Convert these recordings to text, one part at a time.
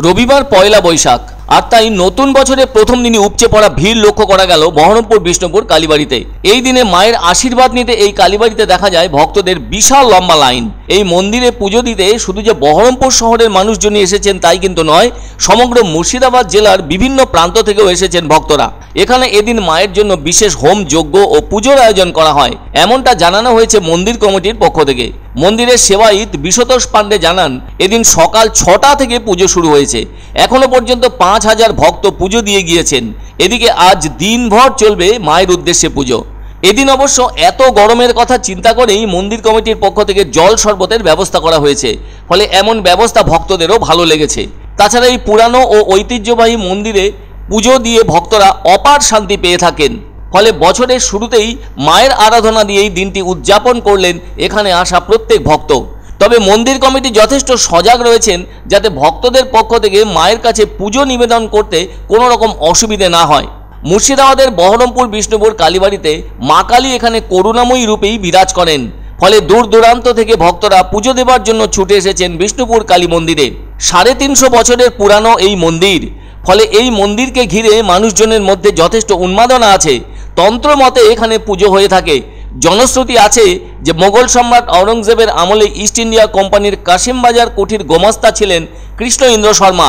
রবিবার পয়লা বৈশাখ, আর তাই নতুন বছরের প্রথম দিনই উপচে পড়া ভিড় লক্ষ্য করা গেল বহরমপুর বিষ্ণুপুর কালীবাড়িতে। এই দিনে মায়ের আশীর্বাদ নিতে এই কালীবাড়িতে দেখা যায় ভক্তদের বিশাল লম্বা লাইন। এই মন্দিরে পুজো দিতে শুধু যে বহরমপুর শহরের মানুষজনই এসেছেন তাই কিন্তু নয়, সমগ্র মুর্শিদাবাদ জেলার বিভিন্ন প্রান্ত থেকেও এসেছেন ভক্তরা। এখানে এদিন মায়ের জন্য বিশেষ হোম যজ্ঞ ও পুজোর আয়োজন করা হয়, এমনটা জানানো হয়েছে মন্দির কমিটির পক্ষ থেকে। মন্দিরের সেবায়িত বিশ্বতোষ পাণ্ডে জানান, এদিন সকাল 6টা থেকে পুজো শুরু হয়েছে। এখনো পর্যন্ত 5000 ভক্ত পুজো দিয়ে গিয়েছেন। এদিকে আজ দিনভর চলবে মায়ের উদ্দেশ্যে পুজো। এদিন অবশ্য এত গরমের কথা চিন্তা করেই মন্দির কমিটির পক্ষ থেকে জল শরবতের ব্যবস্থা করা হয়েছে, ফলে এমন ব্যবস্থা ভক্তদেরও ভালো লেগেছে। তাছাড়া এই পুরানো ও ঐতিহ্যবাহী মন্দিরে পুজো দিয়ে ভক্তরা অপার শান্তি পেয়ে থাকেন। ফলে বছরের শুরুতেই মায়ের আরাধনা দিয়েই দিনটি উদযাপন করলেন এখানে আসা প্রত্যেক ভক্ত। তবে মন্দির কমিটি যথেষ্ট সজাগ রয়েছেন যাতে ভক্তদের পক্ষ থেকে মায়ের কাছে পুজো নিবেদন করতে কোনো রকম অসুবিধে না হয়। মুর্শিদাবাদের বহরমপুর বিষ্ণুপুর কালীবাড়িতে মা কালী এখানে করুণাময়ী রূপেই বিরাজ করেন। ফলে দূর দূরান্ত থেকে ভক্তরা পুজো দেবার জন্য ছুটে এসেছেন বিষ্ণুপুর কালী মন্দিরে। 350 বছরের পুরানো এই মন্দির, ফলে এই মন্দিরকে ঘিরে মানুষজনের মধ্যে যথেষ্ট উন্মাদনা আছে। তন্ত্র মতে এখানে পুজো হয়ে থাকে। জনশ্রুতি আছে যে মোগল সম্রাট আওরঙ্গজেবের আমলে ইস্ট ইন্ডিয়া কোম্পানির কাশিমবাজার কুঠির গোমাস্তা ছিলেন কৃষ্ণ ইন্দ্র শর্মা,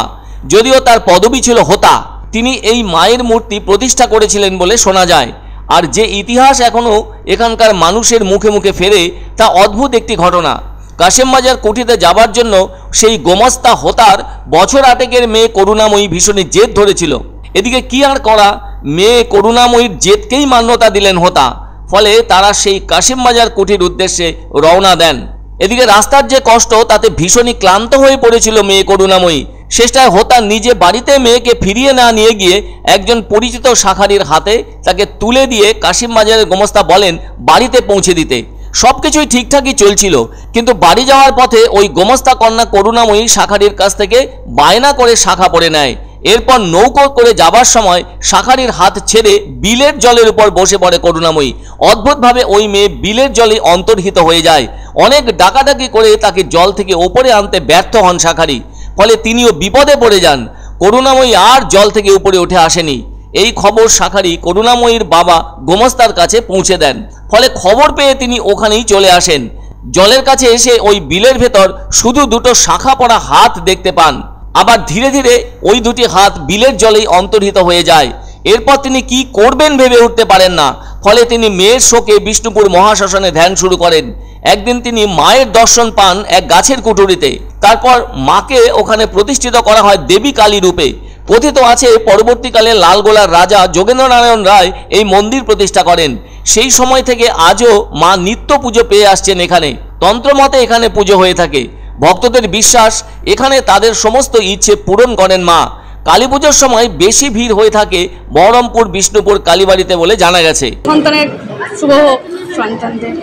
যদিও তার পদবি ছিল হোতা। তিনি এই মায়ের মূর্তি প্রতিষ্ঠা করেছিলেন বলে শোনা যায়। আর যে ইতিহাস এখনও এখানকার মানুষের মুখে মুখে ফেরে তা অদ্ভুত একটি ঘটনা। কাশিমবাজার কুঠিতে যাবার জন্য সেই গোমাস্তা হোতার বছর 8 মেয়ে করুণাময়ী ভীষণই জেদ ধরেছিল। এদিকে কি আর করা, মেয়ে করুণাময়ীর জেদকেই মান্যতা দিলেন হোতা। ফলে তারা সেই কাশিমবাজার কুঠির উদ্দেশ্যে রওনা দেন। এদিকে রাস্তার যে কষ্ট তাতে ভীষণই ক্লান্ত হয়ে পড়েছিল মেয়ে করুণাময়ী। শেষটায় হোতা নিজে বাড়িতে মেয়েকে ফিরিয়ে না নিয়ে গিয়ে একজন পরিচিত শাখারির হাতে তাকে তুলে দিয়ে কাশিমবাজারের গোমস্তা বলেন বাড়িতে পৌঁছে দিতে। সবকিছুই ঠিকঠাকই চলছিল, কিন্তু বাড়ি যাওয়ার পথে ওই গোমস্তা কন্যা করুণাময়ী শাখারির কাছ থেকে বায়না করে শাখা পড়ে নেয়। এরপর নৌকো করে যাবার সময় শাখারির হাত ছেড়ে বিলের জলের উপর বসে পড়ে করুণাময়ী। অদ্ভুতভাবে ওই মেয়ে বিলের জলে অন্তর্হিত হয়ে যায়। অনেক ডাকাডাকি করে তাকে জল থেকে ওপরে আনতে ব্যর্থ হন শাখারি, ফলে তিনিও বিপদে পড়ে যান। করুণাময়ী আর জল থেকে উপরে উঠে আসেনি। এই খবর শাখারি করুণাময়ীর বাবা গোমস্তার কাছে পৌঁছে দেন। ফলে খবর পেয়ে তিনি ওখানেই চলে আসেন। জলের কাছে এসে ওই বিলের ভেতর শুধু দুটো শাখা পড়া হাত দেখতে পান। আবার ধীরে ধীরে ওই দুটি হাত বিলের জলেই অন্তর্হিত হয়ে যায়। এরপর তিনি কি করবেন ভেবে উঠতে পারেন না। ফলে তিনি মেয়ের শোকে বিষ্ণুপুর মহাশ্মশানে ধ্যান শুরু করেন। একদিন তিনি মায়ের দর্শন পান এক গাছের কুঠুরিতে। তারপর মাকে ওখানে প্রতিষ্ঠিত করা হয় দেবী কালী রূপে। কথিত আছে পরবর্তীকালে লালগোলার রাজা যোগেন্দ্রনারায়ণ রায় এই মন্দির প্রতিষ্ঠা করেন। সেই সময় থেকে আজও মা নিত্য পুজো পেয়ে আসছেন এখানে। তন্ত্রমতে এখানে পুজো হয়ে থাকে। ভক্তদের বিশ্বাস এখানে তাদের সমস্ত ইচ্ছে পূরণ করেন মা। কালী পুজোর সময় বেশি ভিড় হয়ে থাকে বহরমপুর বিষ্ণুপুর কালীবাড়িতে বলে জানা গেছে। সন্তানের শুভ হোক, সন্তানদের